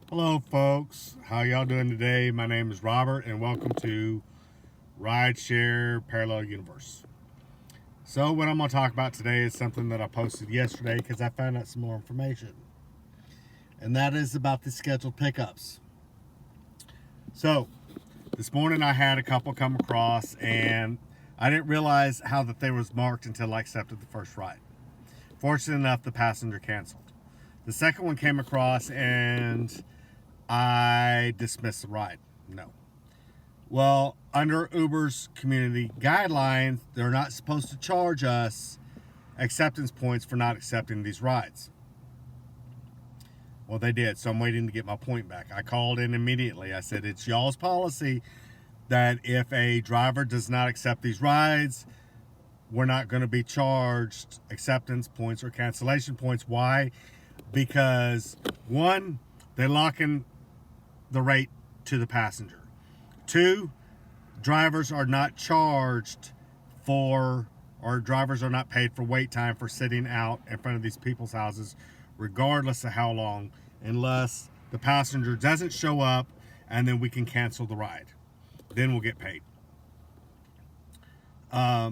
Hello folks, how y'all doing today? My name is Robert and welcome to Rideshare Parallel Universe. So what I'm going to talk about today is something that I posted yesterday because I found out some more information. And that is about the scheduled pickups. So this morning I had a couple come across and I didn't realize how that they was marked until I accepted the first ride. Fortunately enough, the passenger canceled. The second one came across and I dismissed the ride. No. Well, under Uber's community guidelines, they're not supposed to charge us acceptance points for not accepting these rides. Well, they did, so I'm waiting to get my point back. I called in immediately. I said, it's y'all's policy that if a driver does not accept these rides, we're not going to be charged acceptance points or cancellation points. Why? Because, one, they lock in the rate to the passenger. Two, drivers are not charged for, or drivers are not paid for wait time for sitting out in front of these people's houses, regardless of how long, unless the passenger doesn't show up and then we can cancel the ride. Then we'll get paid.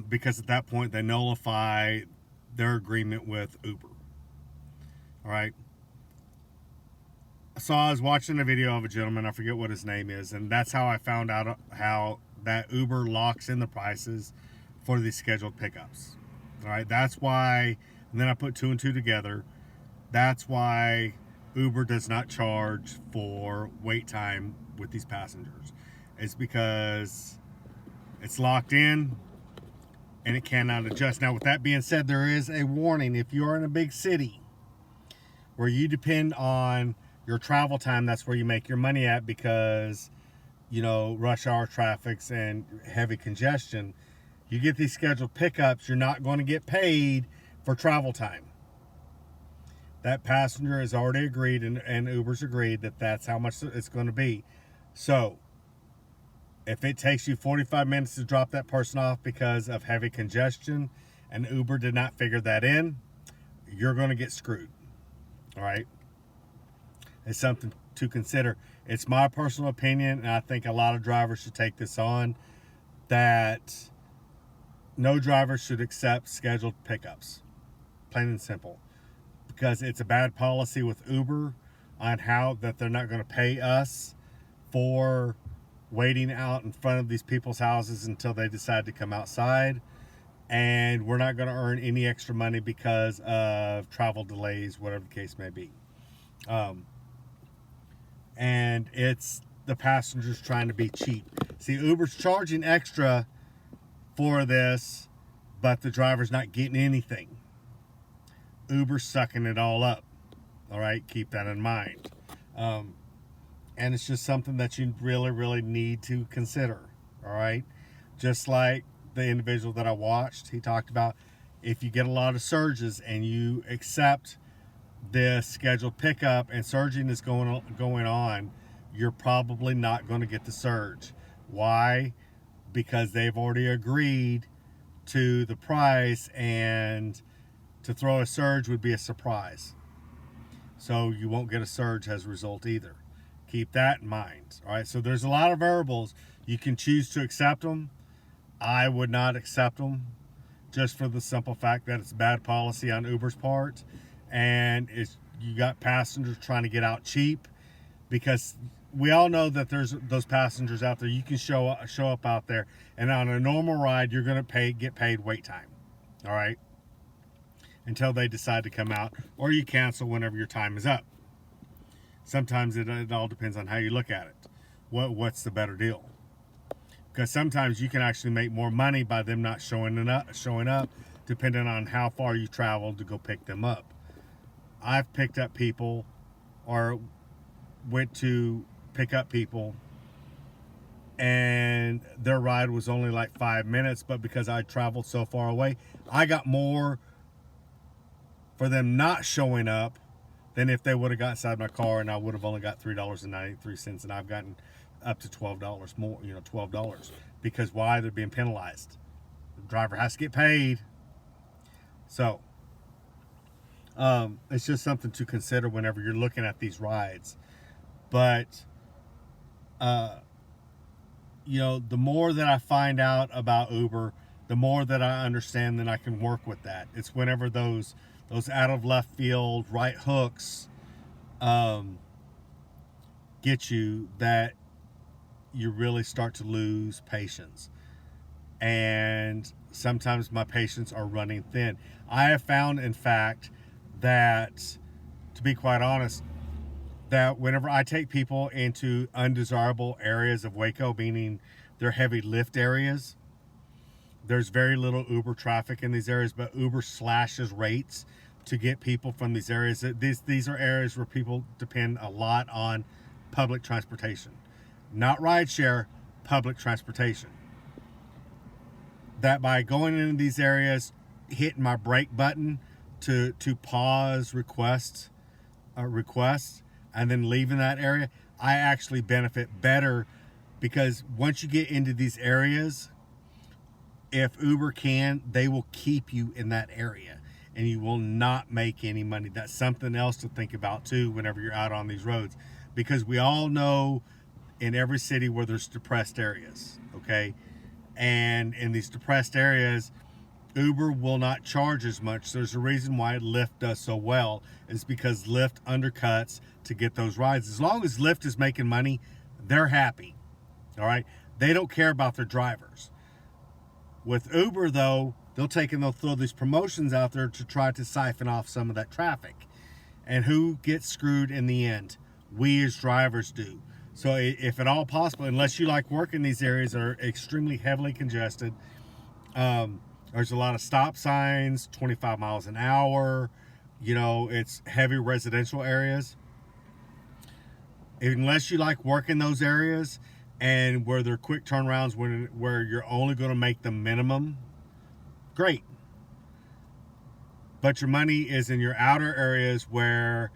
Because at that point they nullify their agreement with Uber. All right. So I was watching a video of a gentleman, I forget what his name is, and that's how I found out how that Uber locks in the prices for these scheduled pickups. All right, that's why, and then I put two and two together. That's why Uber does not charge for wait time with these passengers. It's because it's locked in and it cannot adjust. Now, with that being said, there is a warning. If you're in a big city where you depend on your travel time, that's where you make your money at, because rush hour traffics and heavy congestion, you get these scheduled pickups, you're not going to get paid for travel time. That passenger has already agreed, and Uber's agreed that that's how much it's going to be. So if it takes you 45 minutes to drop that person off because of heavy congestion and Uber did not figure that in, you're going to get screwed. All right. It's something to consider. It's my personal opinion, and I think a lot of drivers should take this on, that no driver should accept scheduled pickups. Plain and simple. Because it's a bad policy with Uber on how that they're not going to pay us for waiting out in front of these people's houses until they decide to come outside. And we're not going to earn any extra money because of travel delays, whatever the case may be. And it's the passengers trying to be cheap. See, Uber's charging extra for this, but the driver's not getting anything. Uber's sucking it all up. All right, keep that in mind. And it's just something that you really, really need to consider. All right, just like the individual that I watched, he talked about if you get a lot of surges and you accept this scheduled pickup and surging is going on, you're probably not going to get the surge. Why? Because they've already agreed to the price, and to throw a surge would be a surprise. So you won't get a surge as a result either. Keep that in mind. All right, so there's a lot of variables. You can choose to accept them. I would not accept them, just for the simple fact that it's bad policy on Uber's part, and you got passengers trying to get out cheap, because we all know that there's those passengers out there. You can show up out there, and on a normal ride, you're going to get paid wait time. All right, until they decide to come out, or you cancel whenever your time is up. Sometimes it all depends on how you look at it. What's the better deal? Because sometimes you can actually make more money by them not showing up, depending on how far you traveled to go pick them up. I've picked up people, or went to pick up people, and their ride was only like 5 minutes, but because I traveled so far away, I got more for them not showing up than if they would have got inside my car, and I would have only got $3.93, and I've gotten up to $12 more, $12. Because why? They're being penalized. The driver has to get paid. So it's just something to consider whenever you're looking at these rides. But you know, the more that I find out about Uber, the more that I understand, then I can work with that. It's whenever those out of left field right hooks get you that you really start to lose patience. And sometimes my patience are running thin. I have found, in fact, that, to be quite honest, that whenever I take people into undesirable areas of Waco, meaning they're heavy lift areas, there's very little Uber traffic in these areas, but Uber slashes rates to get people from these areas. These are areas where people depend a lot on public transportation, not rideshare, public transportation. That by going into these areas, hitting my brake button to pause requests, and then leaving that area, I actually benefit better, because once you get into these areas, if Uber can, they will keep you in that area and you will not make any money. That's something else to think about too whenever you're out on these roads, because we all know in every city where there's depressed areas, okay? And in these depressed areas, Uber will not charge as much. There's a reason why Lyft does so well, is because Lyft undercuts to get those rides. As long as Lyft is making money, they're happy. All right? They don't care about their drivers. With Uber, though, they'll throw these promotions out there to try to siphon off some of that traffic. And who gets screwed in the end? We as drivers do. So if at all possible, unless you like working these areas that are extremely heavily congested, there's a lot of stop signs, 25 miles an hour, you know, it's heavy residential areas. Unless you like working those areas and where they're quick turnarounds, where you're only going to make the minimum, great. But your money is in your outer areas, where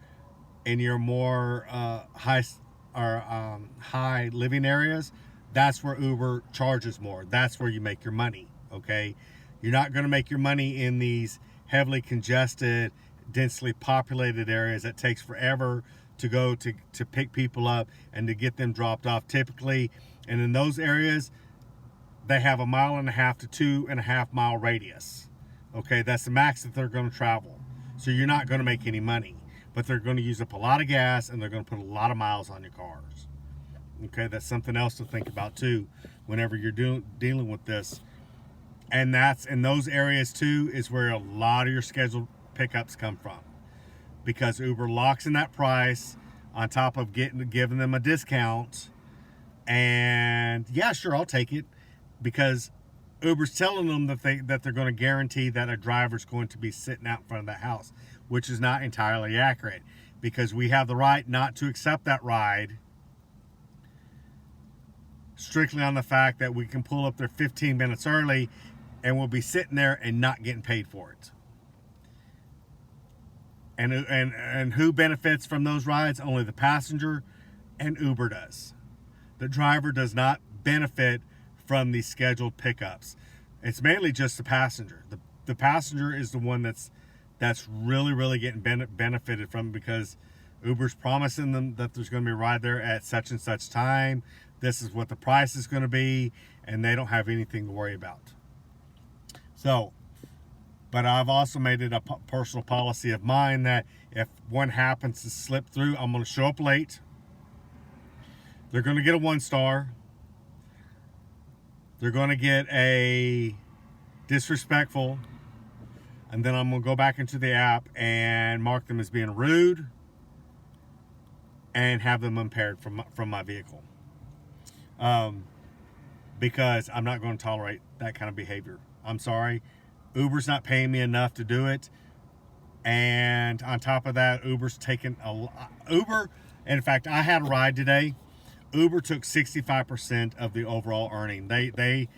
in your more high living areas, that's where Uber charges more. That's where you make your money, okay? You're not going to make your money in these heavily congested, densely populated areas that takes forever to go to pick people up and to get them dropped off typically. And in those areas, they have 1.5 miles to 2.5 mile radius. Okay, that's the max that they're going to travel. So you're not going to make any money, but they're going to use up a lot of gas and they're going to put a lot of miles on your cars. Okay, that's something else to think about too whenever you're dealing with this. And that's in those areas too is where a lot of your scheduled pickups come from, because Uber locks in that price on top of giving them a discount. And yeah, sure, I'll take it, because Uber's telling them that they're going to guarantee that a driver's going to be sitting out in front of the house, which is not entirely accurate, because we have the right not to accept that ride strictly on the fact that we can pull up there 15 minutes early and we'll be sitting there and not getting paid for it. And who benefits from those rides? Only the passenger, and Uber does. The driver does not benefit from these scheduled pickups. It's mainly just the passenger. The passenger is the one that's really getting benefited from, because Uber's promising them that there's going to be a ride there at such and such time. This is what the price is going to be, and they don't have anything to worry about. So, but I've also made it a personal policy of mine that if one happens to slip through, I'm going to show up late. They're going to get a 1-star. They're going to get a disrespectful. And then I'm going to go back into the app and mark them as being rude and have them impaired from my vehicle. Because I'm not going to tolerate that kind of behavior. I'm sorry. Uber's not paying me enough to do it. And on top of that, Uber's taken Uber, in fact, I had a ride today. Uber took 65% of the overall earning. They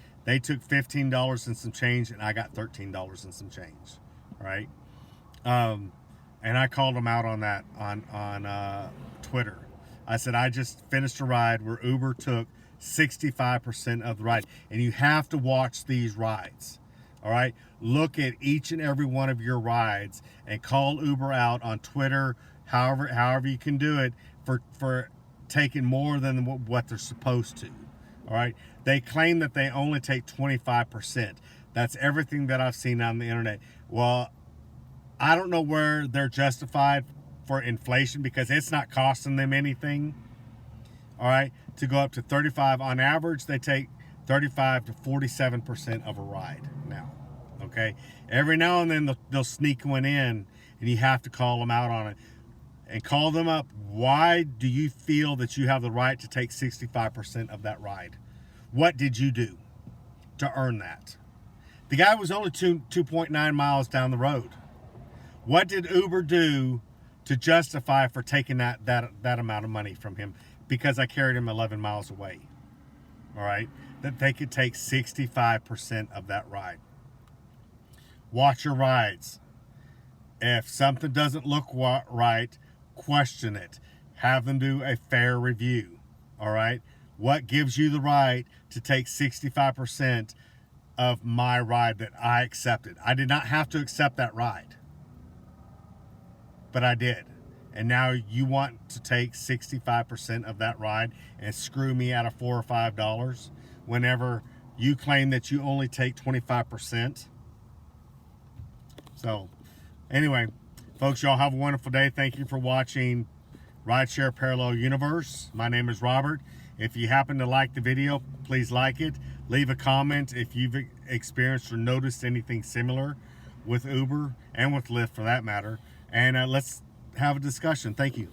took $15 and some change, and I got $13 and some change. Right? And I called them out on that on Twitter. I said, I just finished a ride where Uber took 65% of the ride. And you have to watch these rides. All right? Look at each and every one of your rides and call Uber out on Twitter, however you can do it, for taking more than what they're supposed to. All right. They claim that they only take 25%. That's everything that I've seen on the internet. Well, I don't know where they're justified for inflation, because it's not costing them anything. All right. To go up to 35 on average, they take 35 to 47% of a ride now. Okay. Every now and then they'll sneak one in, and you have to call them out on it and call them up. Why do you feel that you have the right to take 65% of that ride? What did you do to earn that? The guy was only 2.9 miles down the road. What did Uber do to justify for taking that amount of money from him? Because I carried him 11 miles away. All right. That they could take 65% of that ride. Watch your rides. If something doesn't look right, question it. Have them do a fair review. All right. What gives you the right to take 65% of my ride that I accepted? I did not have to accept that ride, but I did. And now you want to take 65% of that ride and screw me out of $4 or $5 whenever you claim that you only take 25%. So anyway, folks, y'all have a wonderful day. Thank you for watching Rideshare Parallel Universe. My name is Robert. If you happen to like the video, please like it. Leave a comment if you've experienced or noticed anything similar with Uber and with Lyft for that matter. And let's have a discussion. Thank you.